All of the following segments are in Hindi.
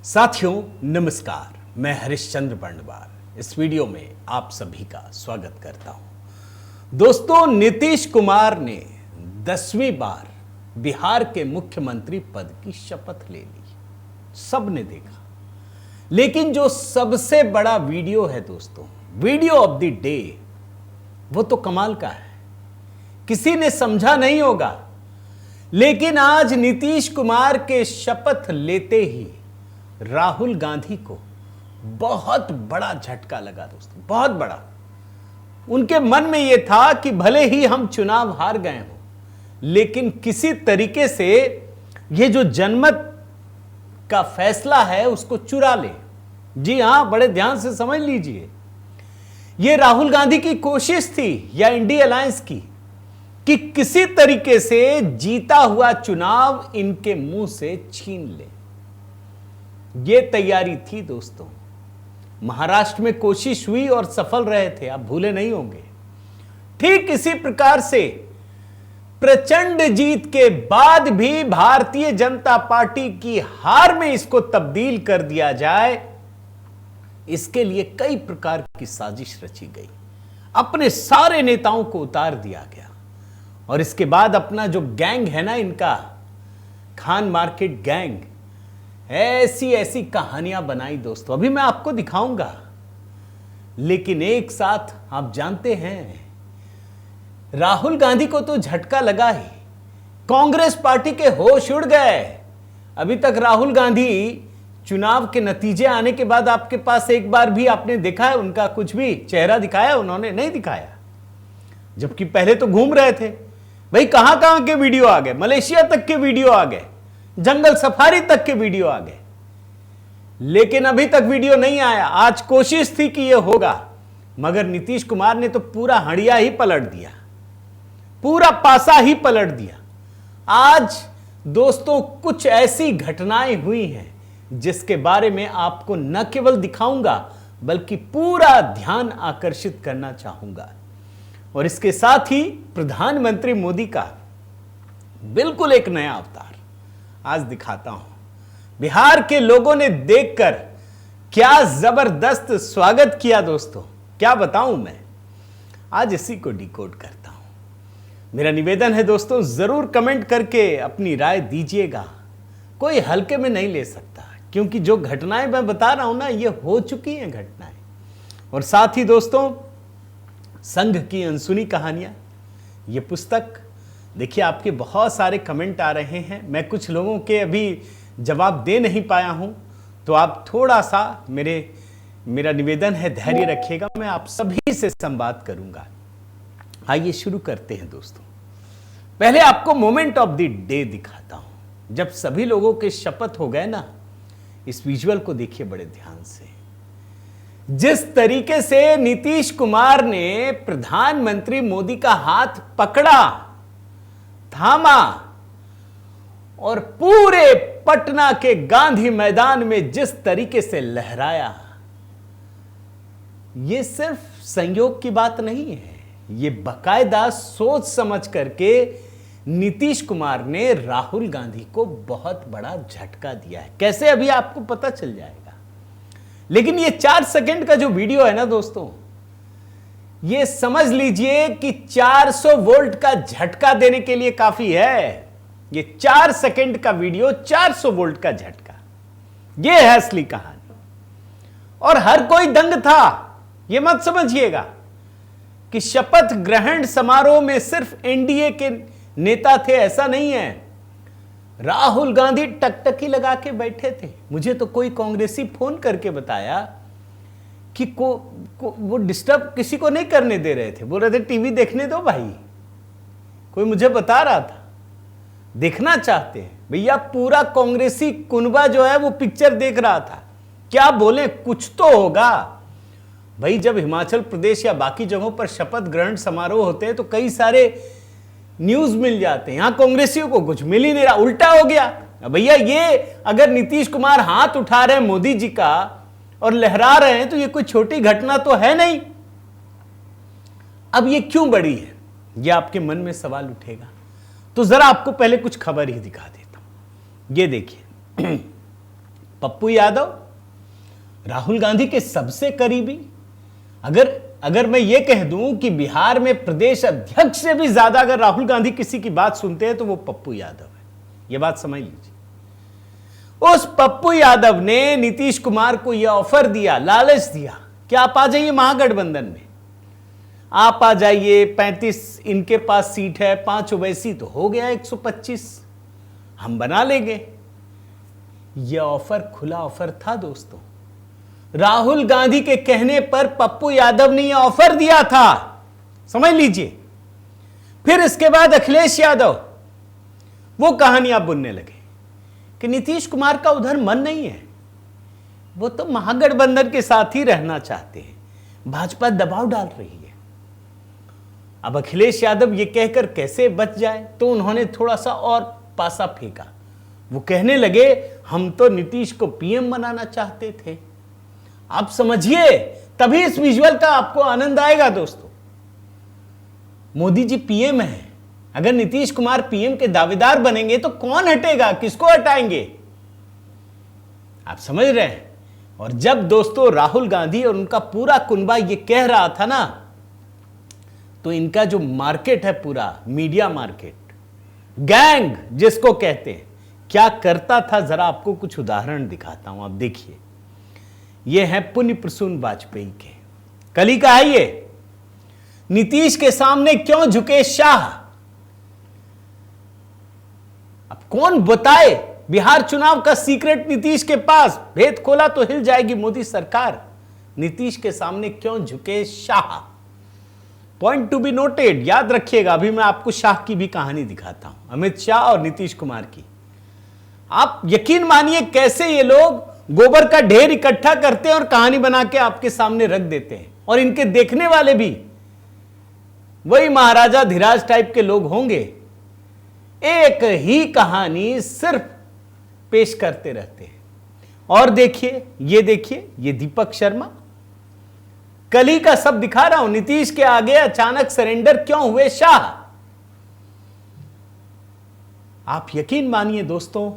साथियों नमस्कार, मैं हरिश्चंद्र बर्णवाल इस वीडियो में आप सभी का स्वागत करता हूं। दोस्तों, नीतीश कुमार ने 10वीं बार बिहार के मुख्यमंत्री पद की शपथ ले ली। सबने देखा, लेकिन जो सबसे बड़ा वीडियो है दोस्तों, वीडियो ऑफ द डे, वो तो कमाल का है। किसी ने समझा नहीं होगा, लेकिन आज नीतीश कुमार के शपथ लेते ही राहुल गांधी को बहुत बड़ा झटका लगा दोस्तों, बहुत बड़ा। उनके मन में यह था कि भले ही हम चुनाव हार गए हों, लेकिन किसी तरीके से यह जो जनमत का फैसला है उसको चुरा ले। जी हां, बड़े ध्यान से समझ लीजिए, यह राहुल गांधी की कोशिश थी या इंडिया अलायंस की कि किसी तरीके से जीता हुआ चुनाव इनके मुंह से छीन ले। यह तैयारी थी दोस्तों। महाराष्ट्र में कोशिश हुई और सफल रहे थे, आप भूले नहीं होंगे। ठीक इसी प्रकार से प्रचंड जीत के बाद भी भारतीय जनता पार्टी की हार में इसको तब्दील कर दिया जाए, इसके लिए कई प्रकार की साजिश रची गई। अपने सारे नेताओं को उतार दिया गया और इसके बाद अपना जो गैंग है ना, इनका खान मार्केट गैंग, ऐसी ऐसी कहानियां बनाई दोस्तों, अभी मैं आपको दिखाऊंगा। लेकिन एक साथ आप जानते हैं, राहुल गांधी को तो झटका लगा ही, कांग्रेस पार्टी के होश उड़ गए। अभी तक राहुल गांधी चुनाव के नतीजे आने के बाद आपके पास एक बार भी आपने देखा है उनका कुछ भी चेहरा दिखाया? उन्होंने नहीं दिखाया। जबकि पहले तो घूम रहे थे भाई, कहां कहां के वीडियो आ गए, मलेशिया तक के वीडियो आ गए, जंगल सफारी तक के वीडियो आ गए, लेकिन अभी तक वीडियो नहीं आया। आज कोशिश थी कि यह होगा, मगर नीतीश कुमार ने तो पूरा हड़िया ही पलट दिया, पूरा पासा ही पलट दिया। आज दोस्तों कुछ ऐसी घटनाएं हुई हैं जिसके बारे में आपको न केवल दिखाऊंगा बल्कि पूरा ध्यान आकर्षित करना चाहूंगा। और इसके साथ ही प्रधानमंत्री मोदी का बिल्कुल एक नया अवतार आज दिखाता हूं। बिहार के लोगों ने देखकर क्या जबरदस्त स्वागत किया दोस्तों, क्या बताऊं मैं। आज इसी को डिकोड करता हूं। मेरा निवेदन है दोस्तों, जरूर कमेंट करके अपनी राय दीजिएगा। कोई हल्के में नहीं ले सकता, क्योंकि जो घटनाएं मैं बता रहा हूं ना, ये हो चुकी हैं घटनाएं। और साथ ही दोस्तों, संघ की अनसुनी कहानियां, ये पुस्तक देखिए, आपके बहुत सारे कमेंट आ रहे हैं। मैं कुछ लोगों के अभी जवाब दे नहीं पाया हूं, तो आप थोड़ा सा मेरा निवेदन है, धैर्य रखिएगा। मैं आप सभी से संवाद करूंगा। आइए शुरू करते हैं दोस्तों। पहले आपको मोमेंट ऑफ द डे दिखाता हूं, जब सभी लोगों के शपथ हो गए ना। इस विजुअल को देखिए बड़े ध्यान से। जिस तरीके से नीतीश कुमार ने प्रधानमंत्री मोदी का हाथ पकड़ा, थामा और पूरे पटना के गांधी मैदान में जिस तरीके से लहराया, यह सिर्फ संयोग की बात नहीं है, यह बाकायदा सोच समझ करके नीतीश कुमार ने राहुल गांधी को बहुत बड़ा झटका दिया है। कैसे, अभी आपको पता चल जाएगा। लेकिन ये 4 सेकंड का जो वीडियो है ना दोस्तों, ये समझ लीजिए कि 400 वोल्ट का झटका देने के लिए काफी है। ये 4 सेकंड का वीडियो, 400 वोल्ट का झटका, ये है असली कहानी। और हर कोई दंग था। ये मत समझिएगा कि शपथ ग्रहण समारोह में सिर्फ एनडीए के नेता थे, ऐसा नहीं है। राहुल गांधी टकटकी लगा के बैठे थे। मुझे तो कोई कांग्रेसी फोन करके बताया कि वो डिस्टर्ब किसी को नहीं करने दे रहे थे, बोल रहे थे टीवी देखने दो भाई। कोई मुझे बता रहा था, देखना चाहते हैं भैया। पूरा कांग्रेसी कुनबा जो है वो पिक्चर देख रहा था। क्या बोले, कुछ तो होगा भाई। जब हिमाचल प्रदेश या बाकी जगहों पर शपथ ग्रहण समारोह होते हैं तो कई सारे न्यूज मिल जाते हैं। यहां कांग्रेसियों को कुछ मिल ही नहीं रहा, उल्टा हो गया भैया। ये अगर नीतीश कुमार हाथ उठा रहे हैं मोदी जी का और लहरा रहे हैं, तो ये कोई छोटी घटना तो है नहीं। अब ये क्यों बड़ी है, ये आपके मन में सवाल उठेगा। तो जरा आपको पहले कुछ खबर ही दिखा देता हूं। ये देखिए, पप्पू यादव राहुल गांधी के सबसे करीबी। अगर मैं ये कह दूं कि बिहार में प्रदेश अध्यक्ष से भी ज्यादा अगर राहुल गांधी किसी की बात सुनते हैं तो वो पप्पू यादव है। ये बात समझ लीजिए। उस पप्पू यादव ने नीतीश कुमार को यह ऑफर दिया, लालच दिया कि आप आ जाइए महागठबंधन में, आप आ जाइए, 35 इनके पास सीट है, 5 ओवैसी तो हो गया 125, हम बना लेंगे। यह ऑफर खुला ऑफर था दोस्तों। राहुल गांधी के कहने पर पप्पू यादव ने यह ऑफर दिया था, समझ लीजिए। फिर इसके बाद अखिलेश यादव वो कहानियां बुनने लगे कि नीतीश कुमार का उधर मन नहीं है, वो तो महागठबंधन के साथ ही रहना चाहते हैं, भाजपा दबाव डाल रही है। अब अखिलेश यादव ये कहकर कैसे बच जाए, तो उन्होंने थोड़ा सा और पासा फेंका। वो कहने लगे हम तो नीतीश को पीएम बनाना चाहते थे। आप समझिए, तभी इस विजुअल का आपको आनंद आएगा दोस्तों। मोदी जी पीएम है, अगर नीतीश कुमार पीएम के दावेदार बनेंगे तो कौन हटेगा, किसको हटाएंगे, आप समझ रहे हैं। और जब दोस्तों राहुल गांधी और उनका पूरा कुनबा ये कह रहा था ना, तो इनका जो मार्केट है पूरा मीडिया मार्केट, गैंग जिसको कहते हैं, क्या करता था, जरा आपको कुछ उदाहरण दिखाता हूं। आप देखिए, ये है पुण्य प्रसून वाजपेयी के, कली का है ये। नीतीश के सामने क्यों झुके शाह। अब कौन बताए, बिहार चुनाव का सीक्रेट नीतीश के पास, भेद खोला तो हिल जाएगी मोदी सरकार। नीतीश के सामने क्यों झुके Shah. Point to be noted, याद रखिएगा। अभी मैं आपको शाह की भी कहानी दिखाता हूं, अमित शाह और नीतीश कुमार की। आप यकीन मानिए कैसे ये लोग गोबर का ढेर इकट्ठा करते हैं और कहानी बना के आपके सामने रख देते हैं। और इनके देखने वाले भी वही महाराजा धीराज टाइप के लोग होंगे, एक ही कहानी सिर्फ पेश करते रहते हैं। और देखिए, ये दीपक शर्मा, कली का सब दिखा रहा हूं। नीतीश के आगे अचानक सरेंडर क्यों हुए शाह। आप यकीन मानिए दोस्तों,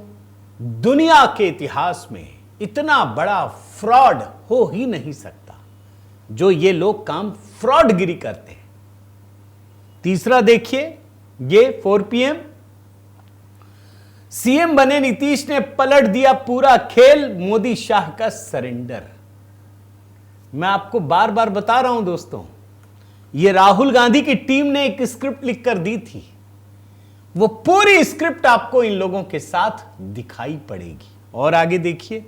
दुनिया के इतिहास में इतना बड़ा फ्रॉड हो ही नहीं सकता जो ये लोग काम फ्रॉडगिरी करते हैं। तीसरा देखिए, ये 4 PM, सीएम बने नीतीश ने पलट दिया पूरा खेल, मोदी शाह का सरेंडर। मैं आपको बार बार बता रहा हूं दोस्तों, ये राहुल गांधी की टीम ने एक स्क्रिप्ट लिखकर दी थी, वो पूरी स्क्रिप्ट आपको इन लोगों के साथ दिखाई पड़ेगी। और आगे देखिए,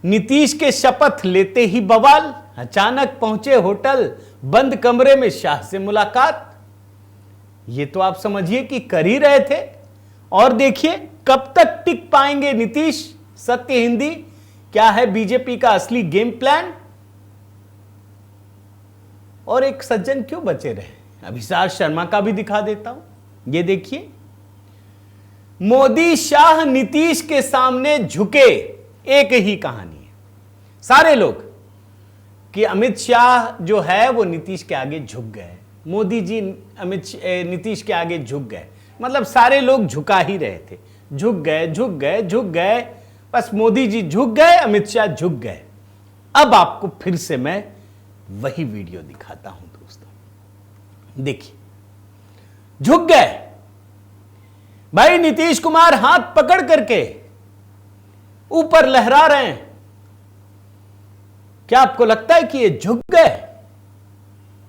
नीतीश के शपथ लेते ही बवाल, अचानक पहुंचे होटल, बंद कमरे में शाह से मुलाकात। ये तो आप समझिए कि कर ही रहे थे। और देखिए, कब तक टिक पाएंगे नीतीश, सत्य हिंदी, क्या है बीजेपी का असली गेम प्लान। और एक सज्जन क्यों बचे रहे, अभिषेक शर्मा का भी दिखा देता हूं। ये देखिए, मोदी शाह नीतीश के सामने झुके, एक ही कहानी है सारे लोग, कि अमित शाह जो है वो नीतीश के आगे झुक गए, मोदी जी नीतीश के आगे झुक गए। मतलब सारे लोग झुका ही रहे थे, झुक गए, बस मोदी जी झुक गए, अमित शाह झुक गए। अब आपको फिर से मैं वही वीडियो दिखाता हूं दोस्तों। देखिए, झुक गए भाई, नीतीश कुमार हाथ पकड़ करके ऊपर लहरा रहे हैं। क्या आपको लगता है कि ये झुक गए?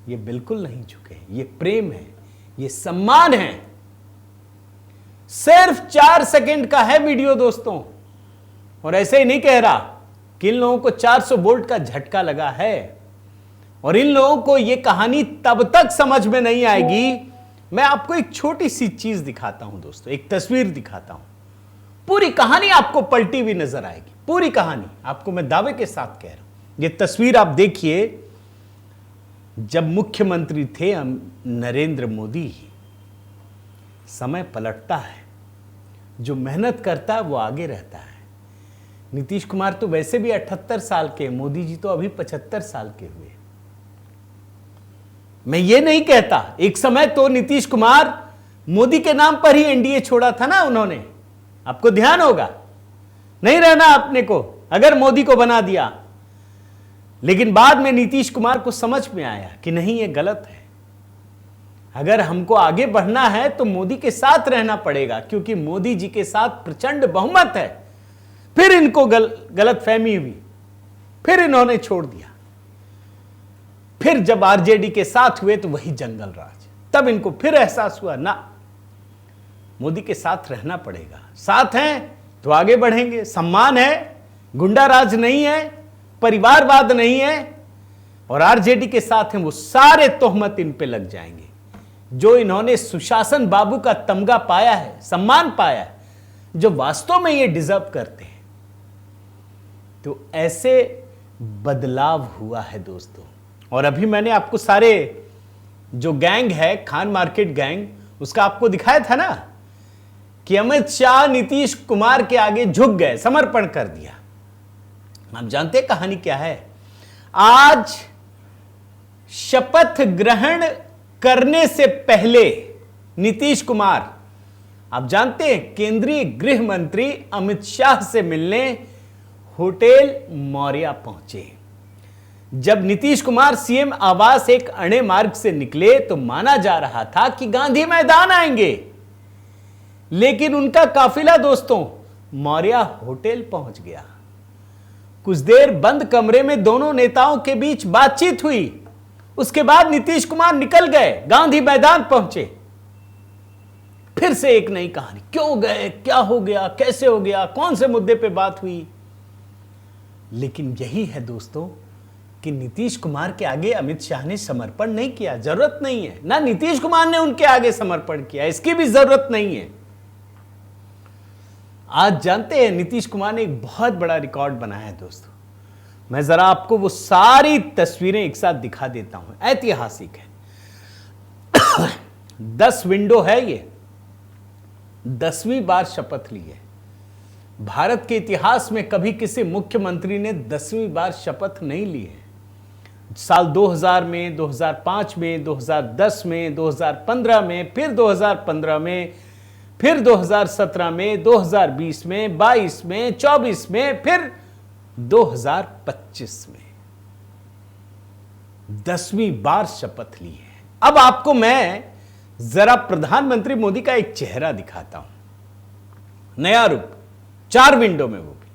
ये बिल्कुल नहीं झुके, ये प्रेम है, ये सम्मान है। सिर्फ 4 सेकंड का है वीडियो दोस्तों। और ऐसे ही नहीं कह रहा कि इन लोगों को 400 वोल्ट का झटका लगा है। और इन लोगों को यह कहानी तब तक समझ में नहीं आएगी। मैं आपको एक छोटी सी चीज दिखाता हूं दोस्तों, एक तस्वीर दिखाता हूं, पूरी कहानी आपको पलटी हुई नजर आएगी। पूरी कहानी आपको मैं दावे के साथ कह रहा हूं। यह तस्वीर आप देखिए, जब मुख्यमंत्री थे नरेंद्र मोदी, समय पलटता है, जो मेहनत करता है वो आगे रहता है। नीतीश कुमार तो वैसे भी 78 साल के, मोदी जी तो अभी 75 साल के हुए। मैं ये नहीं कहता, एक समय तो नीतीश कुमार मोदी के नाम पर ही एनडीए छोड़ा था ना उन्होंने, आपको ध्यान होगा। नहीं रहना अपने को अगर मोदी को बना दिया। लेकिन बाद में नीतीश कुमार को समझ में आया कि नहीं, ये गलत है। अगर हमको आगे बढ़ना है तो मोदी के साथ रहना पड़ेगा, क्योंकि मोदी जी के साथ प्रचंड बहुमत है। फिर इनको गलतफहमी हुई, फिर इन्होंने छोड़ दिया। फिर जब आरजेडी के साथ हुए तो वही जंगल राज। तब इनको फिर एहसास हुआ, ना, मोदी के साथ रहना पड़ेगा। साथ हैं तो आगे बढ़ेंगे, सम्मान है, गुंडा राज नहीं है, परिवारवाद नहीं है। और आरजेडी के साथ हैं, वो सारे तोहमत इन पे लग जाएंगे। जो इन्होंने सुशासन बाबू का तमगा पाया है, सम्मान पाया है, जो वास्तव में ये डिजर्व करते हैं। तो ऐसे बदलाव हुआ है दोस्तों। और अभी मैंने आपको सारे जो गैंग है, खान मार्केट गैंग, उसका आपको दिखाया था ना कि अमित शाह नीतीश कुमार के आगे झुक गए, समर्पण कर दिया। आप जानते हैं कहानी क्या है? आज शपथ ग्रहण करने से पहले नीतीश कुमार, आप जानते हैं, केंद्रीय गृह मंत्री अमित शाह से मिलने होटल मौर्या पहुंचे। जब नीतीश कुमार सीएम आवास एक अणे मार्ग से निकले तो माना जा रहा था कि गांधी मैदान आएंगे, लेकिन उनका काफिला दोस्तों मौर्या होटल पहुंच गया। कुछ देर बंद कमरे में दोनों नेताओं के बीच बातचीत हुई। उसके बाद नीतीश कुमार निकल गए, गांधी मैदान पहुंचे। फिर से एक नई कहानी, क्यों गए, क्या हो गया, कैसे हो गया, कौन से मुद्दे पे बात हुई। लेकिन यही है दोस्तों कि नीतीश कुमार के आगे अमित शाह ने समर्पण नहीं किया, जरूरत नहीं है। ना नीतीश कुमार ने उनके आगे समर्पण किया, इसकी भी जरूरत नहीं है। आज जानते हैं नीतीश कुमार ने एक बहुत बड़ा रिकॉर्ड बनाया है दोस्तों। मैं जरा आपको वो सारी तस्वीरें एक साथ दिखा देता हूं, ऐतिहासिक है। 10 विंडो है ये, 10वीं बार शपथ ली है। भारत के इतिहास में कभी किसी मुख्यमंत्री ने 10वीं बार शपथ नहीं ली है। साल 2000 में, 2005 में, 2010 में, 2015 में, फिर 2015 में, फिर 2017 में, 2020 में, 22 में, 24 में, फिर 2025 में 10वीं बार शपथ ली है। अब आपको मैं जरा प्रधानमंत्री मोदी का एक चेहरा दिखाता हूं, नया रूप, 4 विंडो में, वो भी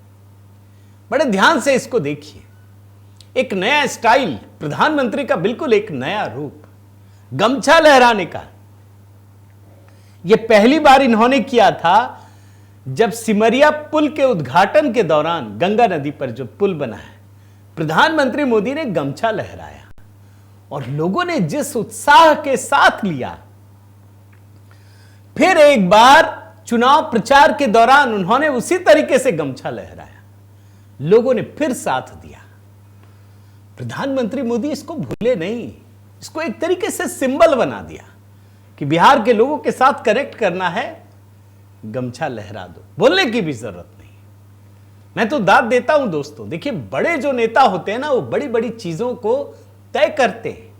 बड़े ध्यान से इसको देखिए। एक नया स्टाइल, प्रधानमंत्री का बिल्कुल एक नया रूप, गमछा लहराने का। यह पहली बार इन्होंने किया था जब सिमरिया पुल के उद्घाटन के दौरान, गंगा नदी पर जो पुल बना है, प्रधानमंत्री मोदी ने गमछा लहराया और लोगों ने जिस उत्साह के साथ लिया। फिर एक बार चुनाव प्रचार के दौरान उन्होंने उसी तरीके से गमछा लहराया, लोगों ने फिर साथ दिया। प्रधानमंत्री मोदी इसको भूले नहीं, इसको एक तरीके से सिंबल बना दिया कि बिहार के लोगों के साथ कनेक्ट करना है, गमछा लहरा दो, बोलने की भी जरूरत नहीं। मैं तो दाद देता हूं दोस्तों। देखिए, बड़े जो नेता होते हैं ना, वो बड़ी बड़ी चीजों को तय करते हैं,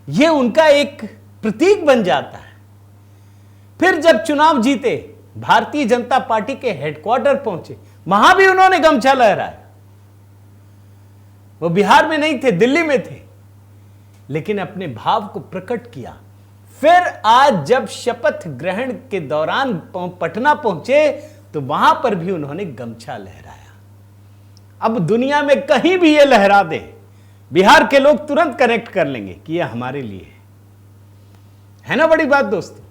ये उनका एक प्रतीक बन जाता है। फिर जब चुनाव जीते, भारतीय जनता पार्टी के हेडक्वार्टर पहुंचे, वहां भी उन्होंने गमछा लहराया। वो बिहार में नहीं थे, दिल्ली में थे, लेकिन अपने भाव को प्रकट किया। फिर आज जब शपथ ग्रहण के दौरान पटना पहुंचे तो वहां पर भी उन्होंने गमछा लहराया। अब दुनिया में कहीं भी ये लहरा दे, बिहार के लोग तुरंत कनेक्ट कर लेंगे कि ये हमारे लिए है ना। बड़ी बात दोस्तों,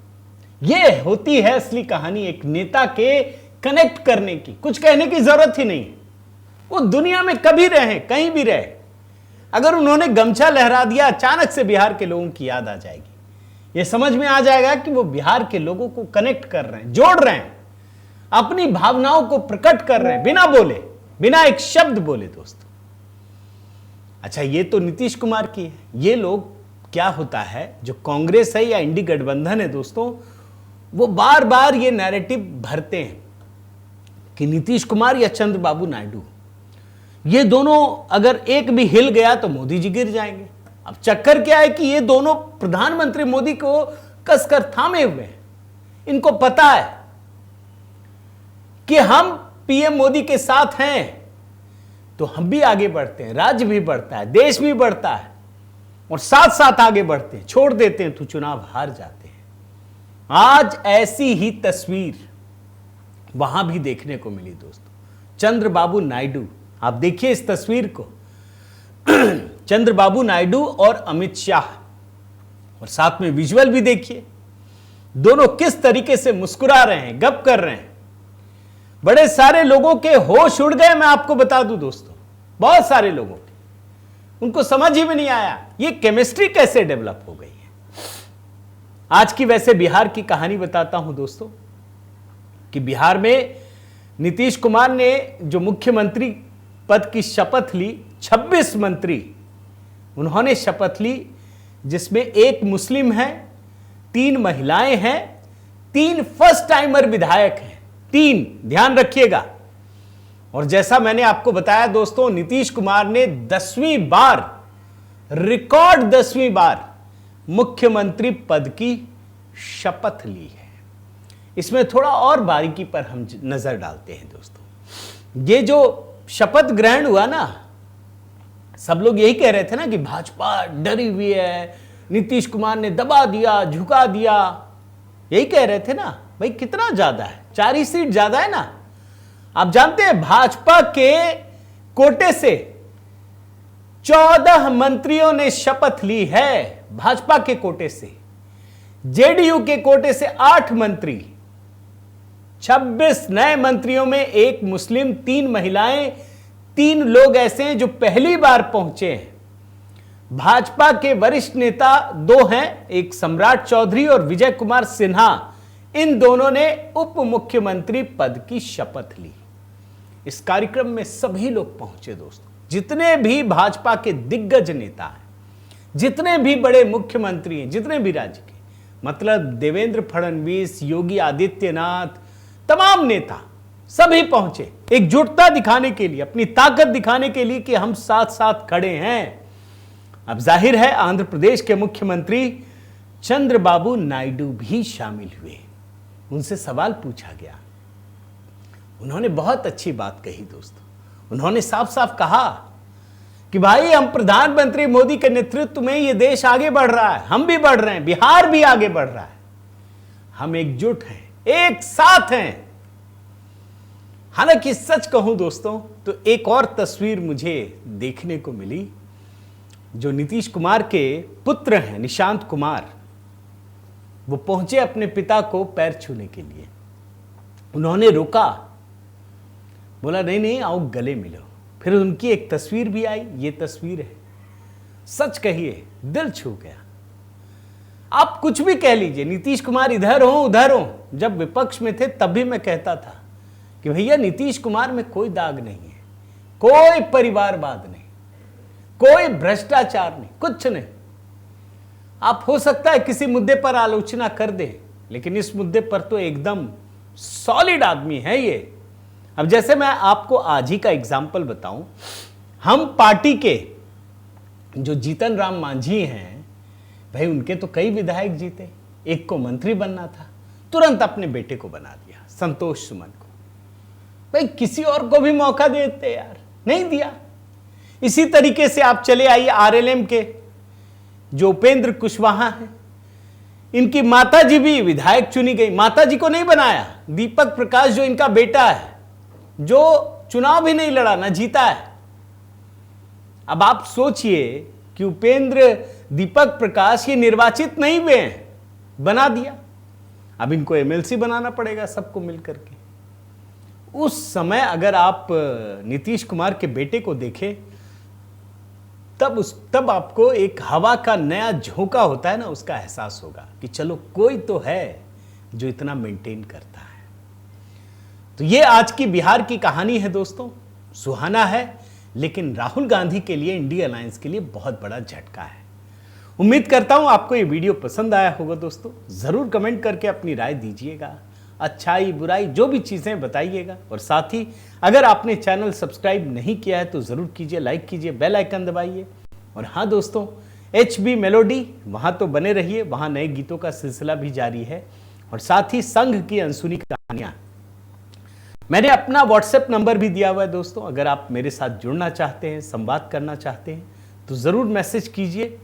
ये होती है असली कहानी एक नेता के कनेक्ट करने की। कुछ कहने की जरूरत ही नहीं, वो दुनिया में कभी रहे, कहीं भी रहे, अगर उन्होंने गमछा लहरा दिया, अचानक से बिहार के लोगों की याद आ जाएगी। ये समझ में आ जाएगा कि वो बिहार के लोगों को कनेक्ट कर रहे हैं, जोड़ रहे हैं, अपनी भावनाओं को प्रकट कर रहे हैं, बिना बोले, बिना एक शब्द बोले दोस्तों। अच्छा, ये तो नीतीश कुमार की है। ये लोग, क्या होता है, जो कांग्रेस है या इंडी गठबंधन है दोस्तों, वो बार बार ये नैरेटिव भरते हैं कि नीतीश कुमार या चंद्रबाबू नायडू, ये दोनों अगर एक भी हिल गया तो मोदी जी गिर जाएंगे। अब चक्कर क्या है कि ये दोनों प्रधानमंत्री मोदी को कसकर थामे हुए हैं। इनको पता है कि हम पीएम मोदी के साथ हैं तो हम भी आगे बढ़ते हैं, राज्य भी बढ़ता है, देश भी बढ़ता है और साथ साथ आगे बढ़ते हैं। छोड़ देते हैं तो चुनाव हार जाते हैं। आज ऐसी ही तस्वीर वहां भी देखने को मिली दोस्तों। चंद्रबाबू नायडू, आप देखिए इस तस्वीर को। चंद्रबाबू नायडू और अमित शाह, और साथ में विजुअल भी देखिए, दोनों किस तरीके से मुस्कुरा रहे हैं, गप कर रहे हैं। बड़े सारे लोगों के होश उड़ गए, मैं आपको बता दूं दोस्तों, बहुत सारे लोगों के, उनको समझ ही में नहीं आया ये केमिस्ट्री कैसे डेवलप हो गई है। आज की वैसे बिहार की कहानी बताता हूं दोस्तों कि बिहार में नीतीश कुमार ने जो मुख्यमंत्री पद की शपथ ली, 26 मंत्री उन्होंने शपथ ली, जिसमें एक मुस्लिम है, 3 महिलाएं हैं, 3 फर्स्ट टाइमर विधायक हैं, 3, ध्यान रखिएगा। और जैसा मैंने आपको बताया दोस्तों, नीतीश कुमार ने 10वीं बार, रिकॉर्ड 10वीं बार मुख्यमंत्री पद की शपथ ली है। इसमें थोड़ा और बारीकी पर हम नजर डालते हैं दोस्तों। ये जो शपथ ग्रहण हुआ ना, सब लोग यही कह रहे थे ना कि भाजपा डरी हुई है, नीतीश कुमार ने दबा दिया, झुका दिया, यही कह रहे थे ना। भाई कितना ज्यादा है, 4 ही सीट ज्यादा है ना। आप जानते हैं भाजपा के कोटे से 14 मंत्रियों ने शपथ ली है, भाजपा के कोटे से। जेडीयू के कोटे से 8 मंत्री, 26 नए मंत्रियों में एक मुस्लिम, 3 महिलाएं, 3 लोग ऐसे हैं जो पहली बार पहुंचे हैं। भाजपा के वरिष्ठ नेता 2 हैं, एक सम्राट चौधरी और विजय कुमार सिन्हा। इन दोनों ने उप मुख्यमंत्री पद की शपथ ली। इस कार्यक्रम में सभी लोग पहुंचे दोस्तों, जितने भी भाजपा के दिग्गज नेता हैं, जितने भी बड़े मुख्यमंत्री हैं, जितने भी राज्य के, मतलब देवेंद्र फडणवीस, योगी आदित्यनाथ, तमाम नेता सभी पहुंचे एकजुटता दिखाने के लिए, अपनी ताकत दिखाने के लिए कि हम साथ साथ खड़े हैं। अब जाहिर है आंध्र प्रदेश के मुख्यमंत्री चंद्रबाबू नायडू भी शामिल हुए। उनसे सवाल पूछा गया, उन्होंने बहुत अच्छी बात कही दोस्तों। उन्होंने साफ साफ कहा कि भाई हम प्रधानमंत्री मोदी के नेतृत्व में ये देश आगे बढ़ रहा है, हम भी बढ़ रहे हैं, बिहार भी आगे बढ़ रहा है, हम एकजुट हैं, एक साथ हैं। हालांकि सच कहूं दोस्तों तो एक और तस्वीर मुझे देखने को मिली। जो नीतीश कुमार के पुत्र हैं निशांत कुमार, वो पहुंचे अपने पिता को पैर छूने के लिए। उन्होंने रोका, बोला नहीं नहीं आओ गले मिलो। फिर उनकी एक तस्वीर भी आई, ये तस्वीर है। सच कहिए दिल छू गया। आप कुछ भी कह लीजिए, नीतीश कुमार इधर हो उधर हो, जब विपक्ष में थे तब भी मैं कहता था कि भैया नीतीश कुमार में कोई दाग नहीं है, कोई परिवारवाद नहीं, कोई भ्रष्टाचार नहीं, कुछ नहीं। आप हो सकता है किसी मुद्दे पर आलोचना कर दें, लेकिन इस मुद्दे पर तो एकदम सॉलिड आदमी है ये। अब जैसे मैं आपको आज ही का एग्जाम्पल बताऊं, हम पार्टी के जो जीतन राम मांझी हैं, भाई उनके तो कई विधायक जीते, एक को मंत्री बनना था, तुरंत अपने बेटे को बना दिया, संतोष सुमन को। भाई किसी और को भी मौका देते यार, नहीं दिया। इसी तरीके से आप चले आइए आरएलएम के जो उपेंद्र कुशवाहा हैं, इनकी माताजी भी विधायक चुनी गई, माताजी को नहीं बनाया। दीपक प्रकाश जो इनका बेटा है, जो चुनाव भी नहीं लड़ा, ना जीता है। अब आप सोचिए कि उपेंद्र, दीपक प्रकाश ये निर्वाचित नहीं हुए हैं, बना दिया। अब इनको एमएलसी बनाना पड़ेगा सबको मिलकर के। उस समय अगर आप नीतीश कुमार के बेटे को देखें, तब आपको एक हवा का नया झोंका होता है ना, उसका एहसास होगा कि चलो कोई तो है जो इतना मेंटेन करता है। तो ये आज की बिहार की कहानी है दोस्तों। सुहाना है, लेकिन राहुल गांधी के लिए, इंडिया अलायंस के लिए बहुत बड़ा झटका है। उम्मीद करता हूं आपको ये वीडियो पसंद आया होगा दोस्तों। जरूर कमेंट करके अपनी राय दीजिएगा, अच्छाई बुराई जो भी चीजें बताइएगा। और साथ ही अगर आपने चैनल सब्सक्राइब नहीं किया है तो जरूर कीजिए, लाइक कीजिए, बेल आइकन दबाइए। और हाँ दोस्तों, HB मेलोडी वहां तो बने रहिए, वहां नए गीतों का सिलसिला भी जारी है। और साथ ही संघ की अनसुनी कहानियां मैंने अपना व्हाट्सएप नंबर भी दिया हुआ है दोस्तों, अगर आप मेरे साथ जुड़ना चाहते हैं, संवाद करना चाहते हैं तो ज़रूर मैसेज कीजिए।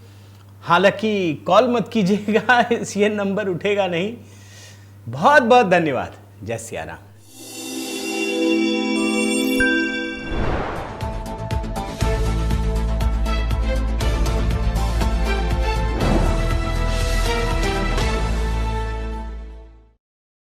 हालांकि कॉल मत कीजिएगा, ये नंबर उठेगा नहीं। बहुत बहुत धन्यवाद। जय सिया राम।